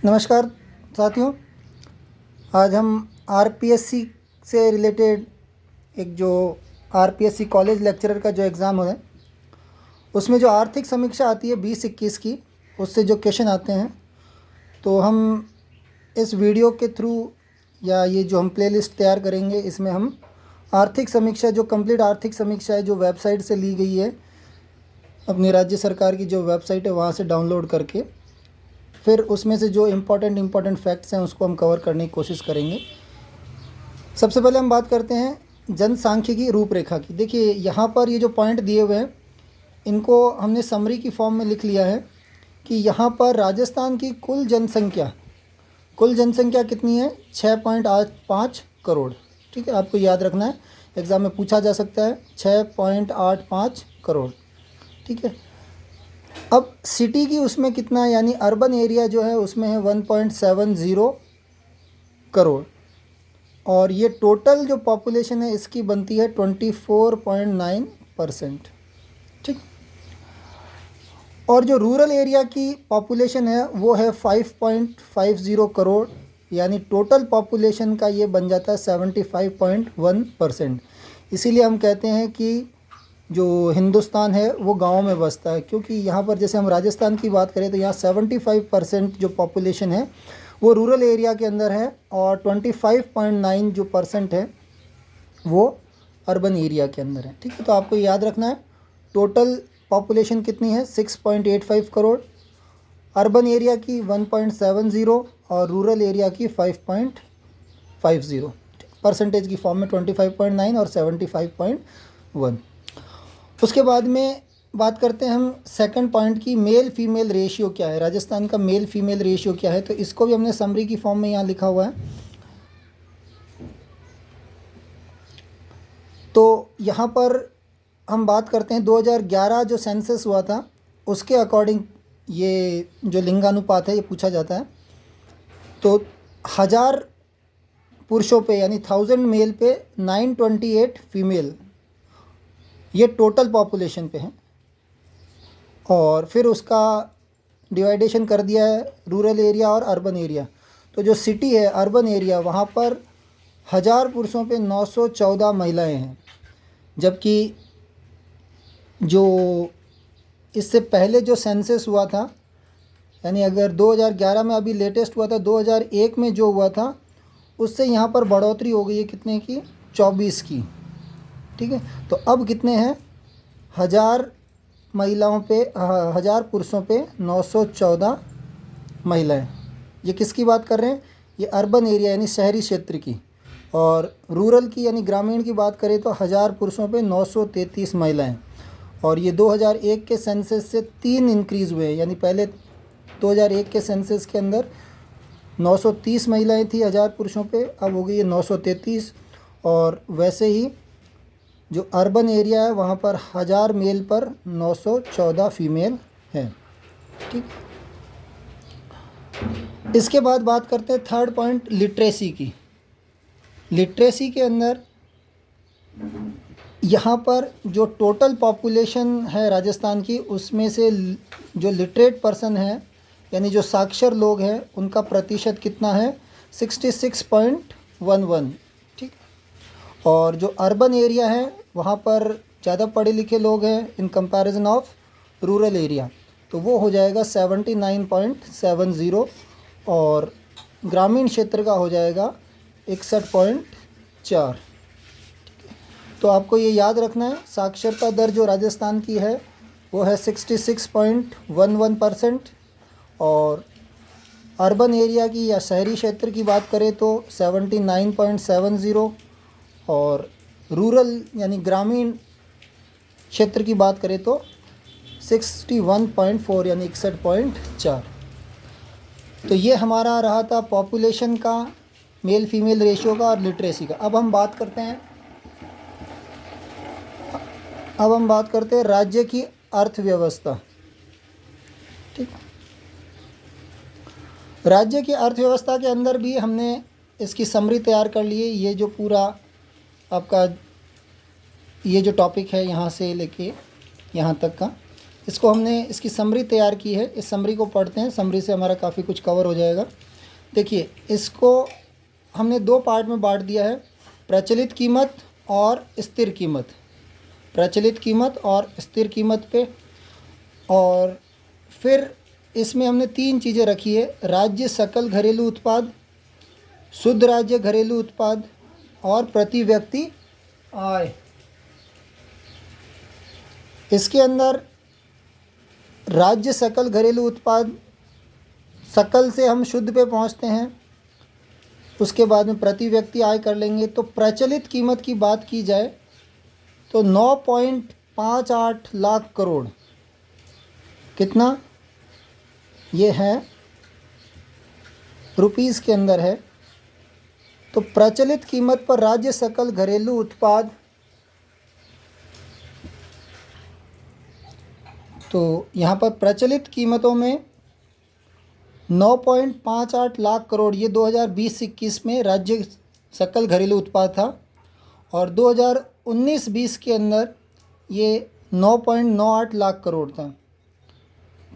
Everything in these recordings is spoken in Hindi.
नमस्कार साथियों, आज हम आरपीएससी से रिलेटेड एक जो आरपीएससी कॉलेज लेक्चरर का जो एग्ज़ाम है उसमें जो आर्थिक समीक्षा आती है 20-21 की, उससे जो क्वेश्चन आते हैं तो हम इस वीडियो के थ्रू या ये जो हम प्लेलिस्ट तैयार करेंगे इसमें हम आर्थिक समीक्षा जो कंप्लीट आर्थिक समीक्षा है जो वेबसाइट से ली गई है, अपनी राज्य सरकार की जो वेबसाइट है वहाँ से डाउनलोड करके फिर उसमें से जो इम्पोर्टेंट फैक्ट्स हैं उसको हम कवर करने की कोशिश करेंगे। सबसे पहले हम बात करते हैं जनसांख्यिकी रूपरेखा की। देखिए यहाँ पर ये जो पॉइंट दिए हुए हैं इनको हमने समरी की फॉर्म में लिख लिया है कि यहाँ पर राजस्थान की कुल जनसंख्या कितनी है, 6.85 करोड़। ठीक है, आपको याद रखना है, एग्ज़ाम में पूछा जा सकता है 6.85 करोड़। ठीक है, अब सिटी की उसमें कितना है, यानी अर्बन एरिया जो है उसमें है 1.70 करोड़ और ये टोटल जो पॉपुलेशन है इसकी बनती है 24.9%। ठीक, और जो रूरल एरिया की पॉपुलेशन है वो है 5.50 करोड़, यानी टोटल पॉपुलेशन का ये बन जाता है 75.1%। इसीलिए हम कहते हैं कि जो हिंदुस्तान है वो गाँव में बसता है, क्योंकि यहाँ पर जैसे हम राजस्थान की बात करें तो यहाँ 75% जो पॉपुलेशन है वो रूरल एरिया के अंदर है और 25.9 जो परसेंट है वो अर्बन एरिया के अंदर है। ठीक है, तो आपको याद रखना है टोटल पॉपुलेशन कितनी है 6.85 करोड़, अर्बन एरिया की 1.70 और रूरल एरिया की 5.50। परसेंटेज की फॉर्म में 25.9 और 75.1। उसके बाद में बात करते हैं हम सेकंड पॉइंट की, मेल फीमेल रेशियो क्या है, राजस्थान का मेल फीमेल रेशियो क्या है। तो इसको भी हमने समरी की फॉर्म में यहाँ लिखा हुआ है। तो यहाँ पर हम बात करते हैं 2011 जो सेंसस हुआ था उसके अकॉर्डिंग ये जो लिंगानुपात है ये पूछा जाता है। तो 1000 पुरुषों पे यानी 1000 मेल पे 928 फीमेल, ये टोटल पॉपुलेशन पे है। और फिर उसका डिवाइडेशन कर दिया है रूरल एरिया और अर्बन एरिया। तो जो सिटी है अर्बन एरिया वहाँ पर 1000 पुरुषों पे 914 महिलाएं हैं, जबकि जो इससे पहले जो सेंसस हुआ था, यानी अगर 2011 में अभी लेटेस्ट हुआ था, 2001 में जो हुआ था उससे यहाँ पर बढ़ोतरी हो गई है कितने की, 24 की। ठीक है, तो अब कितने हैं, 1000 महिलाओं पे 1000 पुरुषों पे 914 महिलाएं। ये किसकी बात कर रहे हैं, ये अर्बन एरिया यानी शहरी क्षेत्र की। और रूरल की यानी ग्रामीण की बात करें तो 1000 पुरुषों पे 933 महिलाएं। और ये 2001 के सेंसस से 3 इंक्रीज़ हुए हैं, यानी पहले 2001 के सेंसस के अंदर 930 महिलाएं थी 1000 पुरुषों पे, अब हो गई है 933। और वैसे ही जो अर्बन एरिया है वहाँ पर 1000 मेल पर 914 फीमेल है। ठीक, इसके बाद बात करते हैं थर्ड पॉइंट लिटरेसी की। लिटरेसी के अंदर यहाँ पर जो टोटल पॉपुलेशन है राजस्थान की उसमें से जो लिटरेट पर्सन है यानी जो साक्षर लोग हैं उनका प्रतिशत कितना है, 66.11। ठीक, और जो अर्बन एरिया है वहाँ पर ज़्यादा पढ़े लिखे लोग हैं in comparison of rural area, तो वो हो जाएगा 79.70 और ग्रामीण क्षेत्र का हो जाएगा 61.4। तो आपको ये याद रखना है साक्षरता दर जो राजस्थान की है वो है 66.11% और अर्बन एरिया की या शहरी क्षेत्र की बात करें तो 79.70 और रूरल यानी ग्रामीण क्षेत्र की बात करें तो 61.4 यानी 61.4। तो ये हमारा रहा था पॉपुलेशन का, मेल फीमेल रेशियो का और लिटरेसी का। अब हम बात करते हैं राज्य की अर्थव्यवस्था। ठीक, राज्य की अर्थव्यवस्था के अंदर भी हमने इसकी समरी तैयार कर ली है। ये जो पूरा आपका ये जो टॉपिक है यहाँ से लेके यहाँ तक का, इसको हमने इसकी समरी तैयार की है। इस समरी को पढ़ते हैं, समरी से हमारा काफ़ी कुछ कवर हो जाएगा। देखिए, इसको हमने दो पार्ट में बांट दिया है, प्रचलित कीमत और स्थिर कीमत। प्रचलित कीमत और स्थिर कीमत पे, और फिर इसमें हमने तीन चीज़ें रखी है, राज्य सकल घरेलू उत्पाद, शुद्ध राज्य घरेलू उत्पाद और प्रति व्यक्ति आय। इसके अंदर राज्य सकल घरेलू उत्पाद, सकल से हम शुद्ध पे पहुंचते हैं, उसके बाद में प्रति व्यक्ति आय कर लेंगे। तो प्रचलित कीमत की बात की जाए तो 9.58 लाख करोड़, कितना ये है रुपीस के अंदर है। तो प्रचलित कीमत पर राज्य सकल घरेलू उत्पाद, तो यहाँ पर प्रचलित कीमतों में 9.58 लाख करोड़ ये 2020-21 में राज्य सकल घरेलू उत्पाद था, और 2019-20 के अंदर ये 9.98 लाख करोड़ था।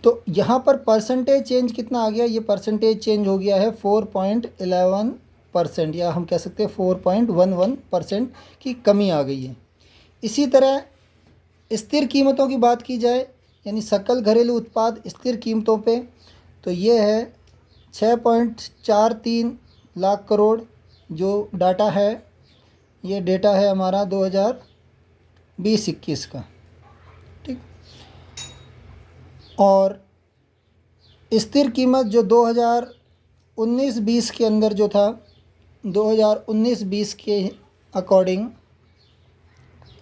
तो यहाँ पर परसेंटेज चेंज कितना आ गया, ये परसेंटेज चेंज हो गया है 4.11%, या हम कह सकते हैं 4.11% की कमी आ गई है। इसी तरह स्थिर कीमतों की बात की जाए, यानी सकल घरेलू उत्पाद स्थिर कीमतों पे, तो ये है 6.43 लाख करोड़। जो डाटा है, ये डेटा है हमारा 2020-21 का, ठीक। और स्थिर कीमत जो 2019-20 के अंदर जो था, 2019-20 के अकॉर्डिंग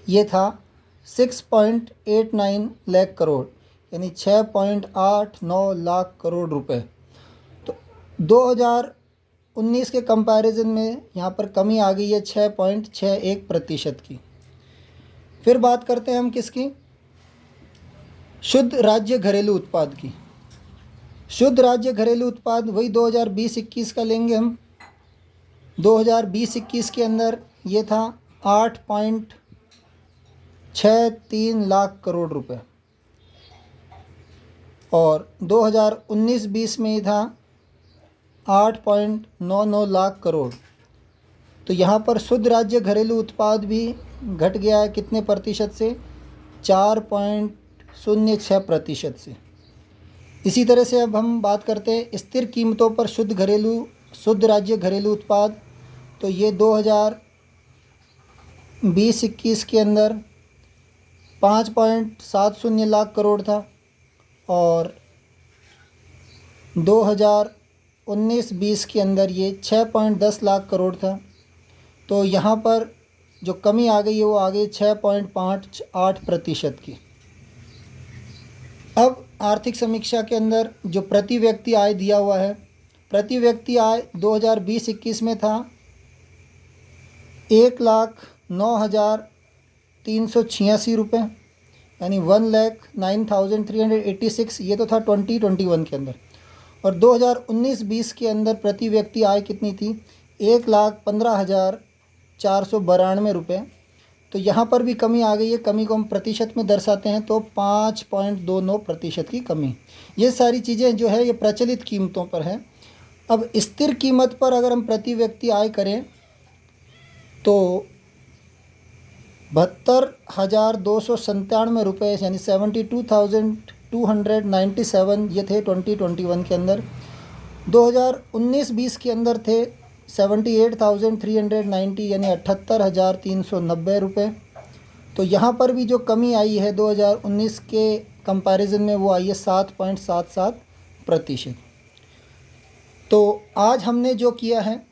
ये था 6.89 लाख करोड़, यानी 6.89 लाख करोड़ रुपए। तो 2019 के कंपैरिजन में यहाँ पर कमी आ गई है 6.61% की। फिर बात करते हैं हम किसकी, शुद्ध राज्य घरेलू उत्पाद की। शुद्ध राज्य घरेलू उत्पाद वही 2020-21 का लेंगे हम। 2020-21 के अंदर ये था 8.63 लाख करोड़ रुपए, और 2019-20 में ही था 8.99 लाख करोड़। तो यहाँ पर शुद्ध राज्य घरेलू उत्पाद भी घट गया है कितने प्रतिशत से, 4.06% से। इसी तरह से अब हम बात करते हैं स्थिर कीमतों पर शुद्ध राज्य घरेलू उत्पाद। तो ये 2020-21 के अंदर 5.70 लाख करोड़ था, और 2019-20 के अंदर ये 6.10 लाख करोड़ था। तो यहाँ पर जो कमी आ गई है वो आ गई 6.58% की। अब आर्थिक समीक्षा के अंदर जो प्रति व्यक्ति आय दिया हुआ है, प्रति व्यक्ति आय 2020-21 में था 1,09,386 रुपये, यानी 1,09,386। ये तो था 2021 के अंदर। और 2019-20 के अंदर प्रति व्यक्ति आय कितनी थी, 1,15,492 रुपये। तो यहाँ पर भी कमी आ गई है। कमी को हम प्रतिशत में दर्शाते हैं तो 5.29% की कमी। ये सारी चीज़ें जो है ये प्रचलित कीमतों पर है। अब स्थिर कीमत पर अगर हम प्रति व्यक्ति आय करें तो 72,297 रुपये, यानी 72,297 ये थे 2021 के अंदर। 2019-20 के अंदर थे 78,390, यानी 78,390 रुपये। तो यहाँ पर भी जो कमी आई है 2019 के कंपैरिजन में वो आई है 7.77%। तो आज हमने जो किया है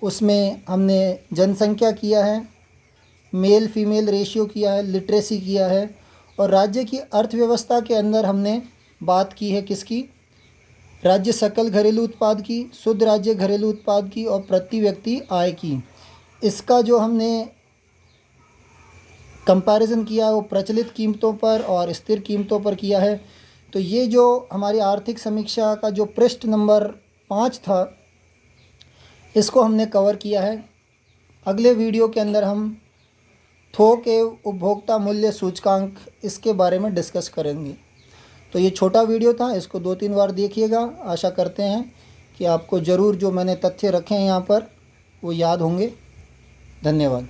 उसमें हमने जनसंख्या किया है, मेल फीमेल रेशियो किया है, लिटरेसी किया है, और राज्य की अर्थव्यवस्था के अंदर हमने बात की है किसकी, राज्य सकल घरेलू उत्पाद की, शुद्ध राज्य घरेलू उत्पाद की और प्रति व्यक्ति आय की। इसका जो हमने कंपैरिजन किया है वो प्रचलित कीमतों पर और स्थिर कीमतों पर किया है। तो ये जो हमारी आर्थिक समीक्षा का जो पृष्ठ नंबर 5 था इसको हमने कवर किया है। अगले वीडियो के अंदर हम थोक एवं उपभोक्ता मूल्य सूचकांक इसके बारे में डिस्कस करेंगे। तो ये छोटा वीडियो था, इसको 2-3 बार देखिएगा। आशा करते हैं कि आपको ज़रूर जो मैंने तथ्य रखे हैं यहाँ पर वो याद होंगे। धन्यवाद।